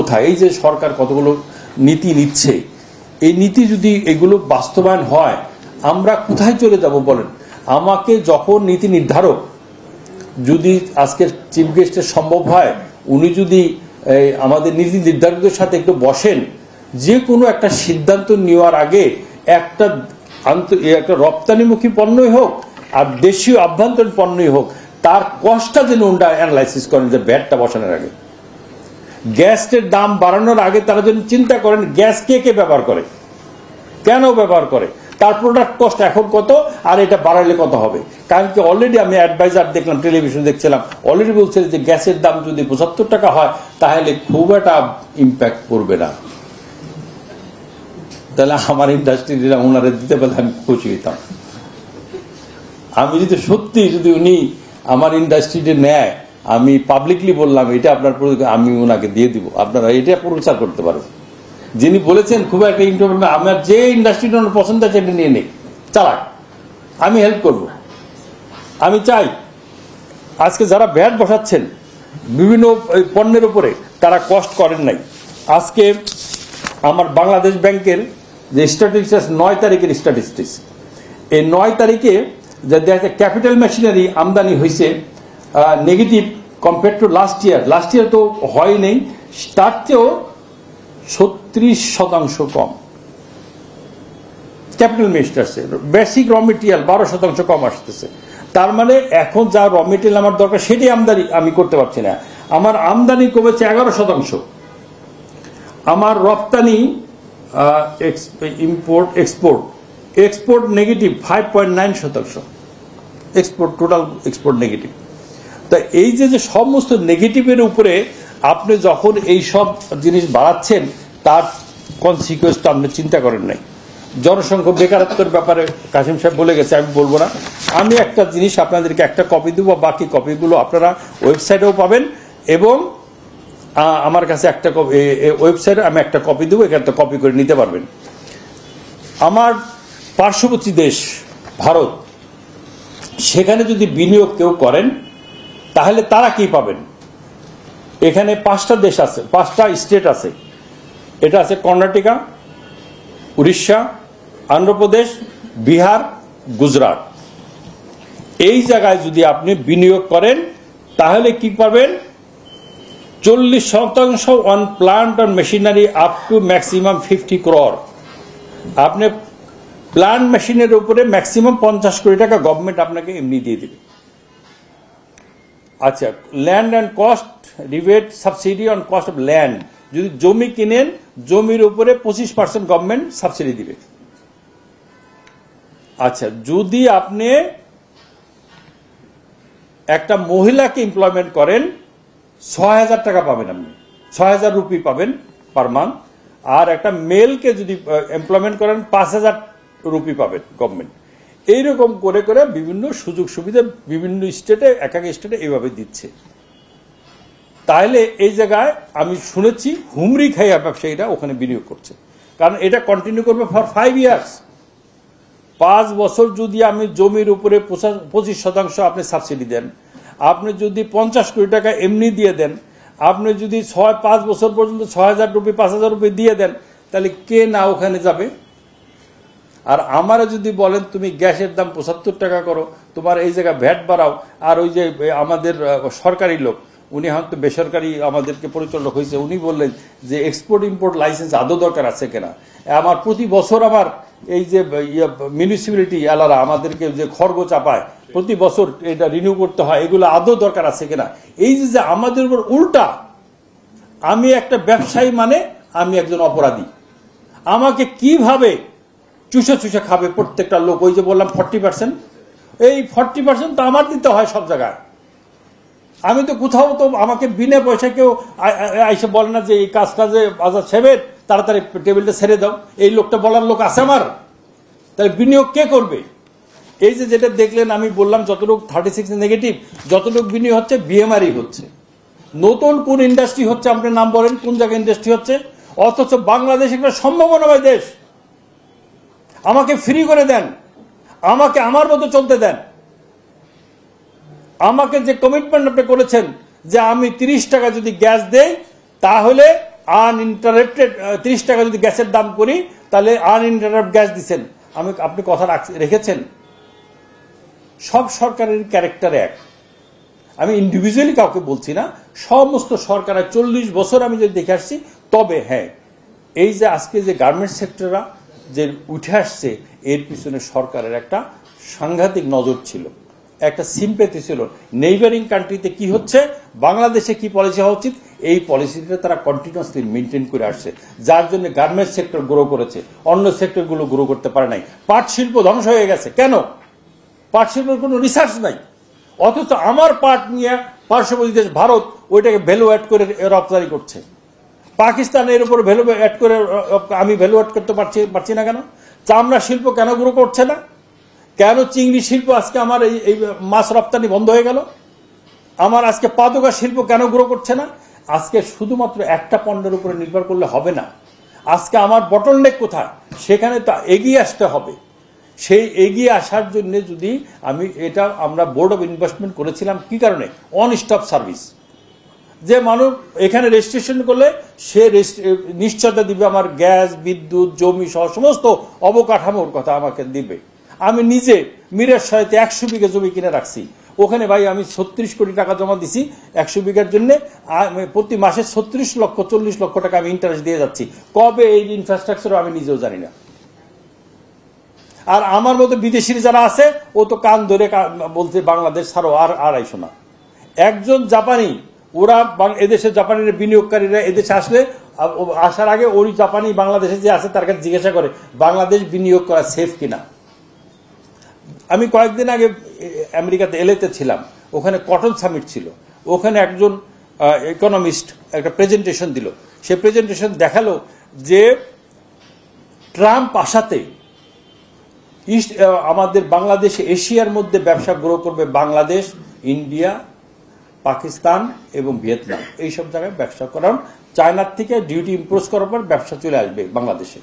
কোথায়? এই যে সরকার কতগুলো নীতি নিচ্ছে, এই নীতি যদি এগুলো বাস্তবায়ন হয় আমরা কোথায় চলে যাব বলেন? আমাকে যখন নীতি নির্ধারক, যদি আজকের চিফ গেস্টের সম্ভব হয় উনি যদি আমাদের নীতি নির্ধারকদের সাথে একটু বসেন, যে কোনো একটা সিদ্ধান্ত নেওয়ার আগে একটা রপ্তানিমুখী পণ্যই হোক আর দেশীয় আভ্যন্তরীণ পণ্যই হোক, তার কষ্টটা যেন ওটা অ্যানালাইসিস করেন যে ভ্যাটটা বসানোর আগে, গ্যাসের দাম বাড়ানোর আগে তারা যেন চিন্তা করেন গ্যাস কে কে ব্যবহার করে, কেন ব্যবহার করে, তার প্রোডাক্ট কস্ট এখন কত আর এটা বাড়ালে কত হবে। কারণ কি অলরেডি আমি অ্যাডভাইজার দেখলাম, টেলিভিশন দেখছিলাম, অলরেডি বলছে যে গ্যাসের দাম যদি ৭৫ টাকা হয় তাহলে খুব একটা ইম্প্যাক্ট পড়বে না। তাহলে আমার ইন্ডাস্ট্রিরা ওনারা দিতে পারলে আমি খুশি হইতাম। আমি যদি সত্যি যদি উনি আমার ইন্ডাস্ট্রিতে নেয়, আমি পাবলিকলি বললাম এটা আপনার, আমি ওনাকে দিয়ে দিব, আপনারা এটা প্রচার করতে পারবেন। যিনি বলেছেন খুব একটা ইন্টারভিউ, আমার যে ইন্ডাস্ট্রিটা পছন্দ আছে এটা নিয়ে নেই, চালাক, আমি হেল্প করব। আমি চাই আজকে যারা ভ্যাট বসাচ্ছেন বিভিন্ন পণ্যের উপরে, তারা কষ্ট করেন নাই। আজকে আমার বাংলাদেশ ব্যাংকের যে স্ট্যাটিস্টিক্স ৯ তারিখের স্ট্যাটিস্টিক্স, এই ৯ তারিখে যে দেখা যায় ক্যাপিটাল মেশিনারি আমদানি হয়েছে negative compare to last year. Last year তো হয় নেই, তার চেয়েও ৩৬% কম capital machinery. Basic raw material ১২% কম আসতেছে। তার মানে এখন যা র মেটেরিয়াল আমার দরকার সেটাই আমদানি আমি করতে পারছি না। আমার আমদানি কমেছে ১১%। আমার রপ্তানি import export negative 5.9%। Export, total export negative. তা এই যে সমস্ত নেগেটিভের উপরে আপনি যখন এই সব জিনিস বাড়াচ্ছেন, তার কনসিকুয়েন্সটা আপনি চিন্তা করেন নাই। জনসংখ্যা, বেকারত্বের ব্যাপারে কাসিম সাহেব বলে গেছে, আমি বলবো না। আমি একটা জিনিস আপনাদেরকে একটা কপি দেবো, বাকি কপিগুলো আপনারা ওয়েবসাইটেও পাবেন, এবং আমার কাছে একটা ওয়েবসাইটে আমি একটা কপি দেবো, এখানে কপি করে নিতে পারবেন। আমার পার্শ্ববর্তী দেশ ভারত, সেখানে যদি বিনিয়োগ কেউ করেন তাহলে তারা কি পাবেন? এখানে 5টা দেশ আছে, 5টা স্টেট আছে। এটা আছে কর্ণাটকা, উড়িষ্যা, অন্ধ্রপ্রদেশ, বিহার, গুজরাট। এই জায়গায় যদি আপনি বিনিয়োগ করেন তাহলে কি পাবেন? 40% on plant on machinery up to maximum 50 crore। আপনি প্লান্ট মেশিনের উপরে ম্যাক্সিমাম 50 কোটি টাকা গভর্নমেন্ট আপনাকে এমনি দিয়ে দেবে। আচ্ছা, land and cost rebate subsidy on cost of land, যদি জমি কিনেন জমির উপরে 25% গভর্নমেন্ট সাবসিডি দিবে। আচ্ছা, যদি আপনি একটা মহিলাকে এমপ্লয়মেন্ট করেন ৬,০০০ টাকা পাবেন, আপনি ৬,০০০ রুপি পাবেন পার মান্থ। আর একটা মেলকে যদি এমপ্লয়মেন্ট করেন ৫,০০০ রুপি পাবেন গভর্নমেন্ট। এইরকম করে করে বিভিন্ন সুযোগ সুবিধা বিভিন্ন স্টেটে, এক এক স্টেটে এইভাবে দিচ্ছে। তাহলে এই জায়গায় আমি শুনেছি হুমরি খাইয়া ব্যবসায়ীরা ওখানে বিনিয়োগ করছে, কারণ এটা কন্টিনিউ করবে ফর 5 ইয়ার্স। 5 বছর যদি আমি জমির উপরে 25% আপনি সাবসিডি দেন, আপনি যদি 50 কোটি টাকা এমনি দিয়ে দেন, আপনি যদি 5 বছর পর্যন্ত ৬,০০০ রুপি ৫,০০০ রুপি দিয়ে দেন, তাহলে কে না ওখানে যাবে? আর আমারা যদি বলেন তুমি গ্যাসের দাম ৭৫ টাকা করো, তোমার এই জায়গায় ভ্যাট বাড়াও, আর ওই যে আমাদের সরকারি লোক, উনি হয়তো বেসরকারি আমাদেরকে পরিচালক হয়েছে, উনি বললেন যে এক্সপোর্ট ইম্পোর্ট লাইসেন্স আদৌ দরকার আছে কিনা। আমার প্রতি বছর আমার এই যে মিউনিসিপ্যালিটি এলারা আমাদেরকে যে খড়গ চাপায় প্রতি বছর এটা রিনিউ করতে হয়, এগুলো আদৌ দরকার আছে কিনা। এই যে আমাদের উপর উল্টা, আমি একটা ব্যবসায়ী মানে আমি একজন অপরাধী, আমাকে কিভাবে চুষে চুষে খাবে প্রত্যেকটা লোক। ওই যে বললাম 40%, এই 40% তো আমার দিতে হয় সব জায়গায়। আমি তো কোথাও তো আমাকে বিনা পয়সা কেউ এসে বলে না যে এই কাজটা যে বাজার ছেড়ে তাড়াতাড়ি টেবিলটা ছেড়ে দাও, এই লোকটা বলার লোক আছে আমার। তাহলে বিনিয়োগ কে করবে? এই যে যেটা দেখলেন আমি বললাম যতটুকু 36 নেগেটিভ, যতটুকু বিনিয়োগ হচ্ছে বিএমআরই হচ্ছে। নতুন কোন ইন্ডাস্ট্রি হচ্ছে আপনি নাম বলেন, কোন জায়গায় ইন্ডাস্ট্রি হচ্ছে? অথচ বাংলাদেশ একটা সম্ভাবনাময় দেশ। আমাকে ফ্রি করে দেন, আমাকে আমার মতো চলতে দেন। আমাকে যে কমিটমেন্ট আপনি করেছেন যে আমি 30 টাকা যদি গ্যাস দেই তাহলে আনইন্টারাপ্টেড 30 টাকা যদি গ্যাসের দাম করি, তাহলে আনইন্টারাপ্ট গ্যাস দিচ্ছেন। আপনি কথা রেখেছেন। সব সরকারের ক্যারেক্টার এক। আমি ইন্ডিভিজুয়ালি কাউকে বলছি না, সমস্ত সরকারের 40 বছর আমি যদি দেখে আসছি। তবে হ্যাঁ, এই যে আজকে যে গার্মেন্টস সেক্টররা যে উঠে আসছে, এর পিছনে সরকারের একটা সাংঘাতিক নজর ছিল, একটা সিম্পেথি ছিল। নেইবারিং কান্ট্রিতে কি হচ্ছে, বাংলাদেশে কি পলিসি হওয়া উচিত, এই পলিসিটা তারা কন্টিনিউয়াসলি মেনটেন করে আসছে, যার জন্য গার্মেন্টস সেক্টর গ্রো করেছে, অন্য সেক্টরগুলো গ্রো করতে পারে নাই। পাট শিল্প ধ্বংস হয়ে গেছে। কেন? পাট শিল্পের কোনো রিসার্চ নাই। অথচ আমার পাট নিয়ে পার্শ্ববর্তী দেশ ভারত ওইটাকে ভ্যালু অ্যাড করে রপ্তানি করছে। পাকিস্তান এর উপর ভ্যালু অ্যাড করে, আমি ভ্যালু অ্যাড করতে পারছি না কেন? চামড়া শিল্প কেন গ্রো করছে না? কেন চিংড়ি শিল্প আজকে আমার এই মাছ রপ্তানি বন্ধ হয়ে গেল? আমার আজকে পাদুকা শিল্প কেন গ্রো করছে না? আজকে শুধুমাত্র একটা পণ্যের উপরে নির্ভর করলে হবে না। আজকে আমার বটলনেক কোথায়, সেখানে তো এগিয়ে আসতে হবে। সেই এগিয়ে আসার জন্য যদি আমরা বোর্ড অফ ইনভেস্টমেন্ট করেছিলাম কি কারণে? On stop service. যে মানুষ এখানে রেজিস্ট্রেশন করলে সে নিশ্চয়তা দিবে আমার গ্যাস, বিদ্যুৎ, জমি সহ সমস্ত অবকাঠামোর কথা আমাকে দিবে। আমি নিজে মিরের সহায়তে 100 বিঘা জমি কিনে রাখছি। ওখানে ভাই আমি 36 কোটি টাকা জমা দিছি 100 বিঘার জন্য। প্রতি মাসে 36 লক্ষ 40 লক্ষ টাকা আমি ইন্টারেস্ট দিয়ে যাচ্ছি। কবে এই ইনফ্রাস্ট্রাকচার আমি নিজেও জানি না। আর আমার মতো বিদেশি যারা আছে, ও তো কান ধরে বলছে বাংলাদেশ ছাড়ো, আর আইসো না। একজন জাপানি, ওরা এদেশে জাপানির বিনিয়োগকারীরা এদেশে আসার আগে ওই জাপানি বাংলাদেশে যে আছে তার কাছে জিজ্ঞাসা করে বাংলাদেশ বিনিয়োগ করা সেফ কিনা। আমি কয়েকদিন আগে আমেরিকাতে এলেতে ছিলাম, ওখানে কটন সামিট ছিল। ওখানে একজন ইকোনমিস্ট একটা প্রেজেন্টেশন দিল। সে প্রেজেন্টেশন দেখালো যে ট্রাম্প আসাতে আমাদের বাংলাদেশ এশিয়ার মধ্যে ব্যবসা গ্রো করবে। বাংলাদেশ, ইন্ডিয়া, পাকিস্তান এবং ভিয়েতনাম, এইসব জায়গায় ব্যবসা করার, চায়নার থেকে ডিউটি ইম্পোজ করার পর ব্যবসা চলে আসবে বাংলাদেশে।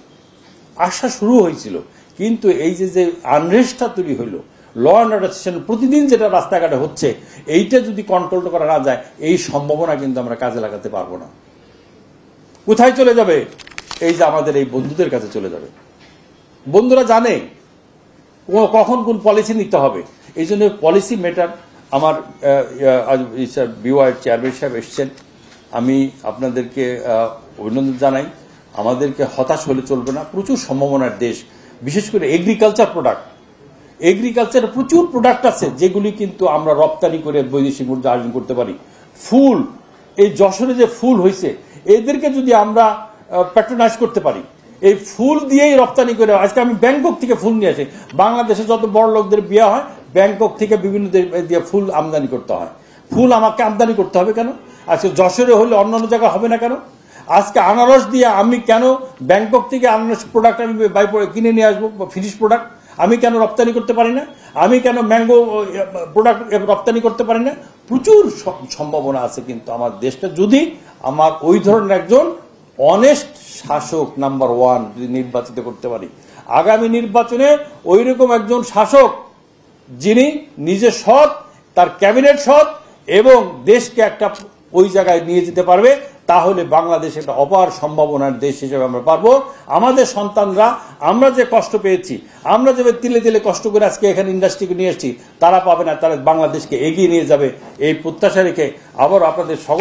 আসা শুরু হয়েছিল, কিন্তু এই যে আনরেস্টটা তৈরি হইল, ল অ্যান্ড অর্ডার সিস্টেম প্রতিদিন যেটা রাস্তাঘাটে হচ্ছে, এইটা যদি কন্ট্রোল করা না যায়, এই সম্ভাবনা কিন্তু আমরা কাজে লাগাতে পারবো না। কোথায় চলে যাবে? এই যে আমাদের এই বন্ধুদের কাছে চলে যাবে। বন্ধুরা জানে কখন কোন পলিসি নিতে হবে। এই জন্য পলিসি মেটার। আমার বিওয়াই চেয়ারম্যান সাহেব এসছেন, আমি আপনাদেরকে অভিনন্দন জানাই। আমাদেরকে হতাশ হলে চলবে না। প্রচুর সম্ভাবনার দেশ, বিশেষ করে এগ্রিকালচার প্রোডাক্ট। এগ্রিকালচারে প্রচুর প্রোডাক্ট আছে যেগুলি কিন্তু আমরা রপ্তানি করে বৈদেশিক মুদ্রা অর্জন করতে পারি। ফুল, এই যশোরে যে ফুল হয়েছে, এদেরকে যদি আমরা প্যাট্রোনাইজ করতে পারি, এই ফুল দিয়েই রপ্তানি করে। আজকে আমি ব্যাংকক থেকে ফুল নিয়ে আসি। বাংলাদেশে যত বড় লোকদের বিয়ে হয়, ব্যাংকক থেকে বিভিন্ন দিয়ে ফুল আমদানি করতে হয়। ফুল আমাকে আমদানি করতে হবে কেন? আজকে যশোরে হলে অন্যান্য জায়গায় হবে না কেন? আজকে আনারস দিয়ে আমি কেন ব্যাংকক থেকে আনারস প্রোডাক্ট আমি কিনে নিয়ে আসবো, ফিনিশ প্রোডাক্ট আমি কেন রপ্তানি করতে পারি না? আমি কেন ম্যাঙ্গো প্রোডাক্ট রপ্তানি করতে পারি না? প্রচুর সম্ভাবনা আছে কিন্তু আমার দেশটা, যদি আমার ওই ধরনের একজন অনেস্ট শাসক নাম্বার 1 যদি নির্বাচিত করতে পারি। আগামী নির্বাচনে ওই রকম একজন শাসক যিনি নিজে সৎ, তার ক্যাবিনেট সৎ এবং দেশকে একটা ওই জায়গায় নিয়ে যেতে পারবে, তাহলে বাংলাদেশ একটা অপার সম্ভাবনার দেশ হিসেবে আমরা পারবো। আমাদের সন্তানরা, আমরা যে কষ্ট পেয়েছি, আমরা যে তিলে তিলে কষ্ট করে আজকে এখানে ইন্ডাস্ট্রিকে নিয়ে এসেছি, তারা পাবে না। তারা বাংলাদেশকে এগিয়ে নিয়ে যাবে। এই প্রত্যাশা রেখে আবার আপনাদের সকল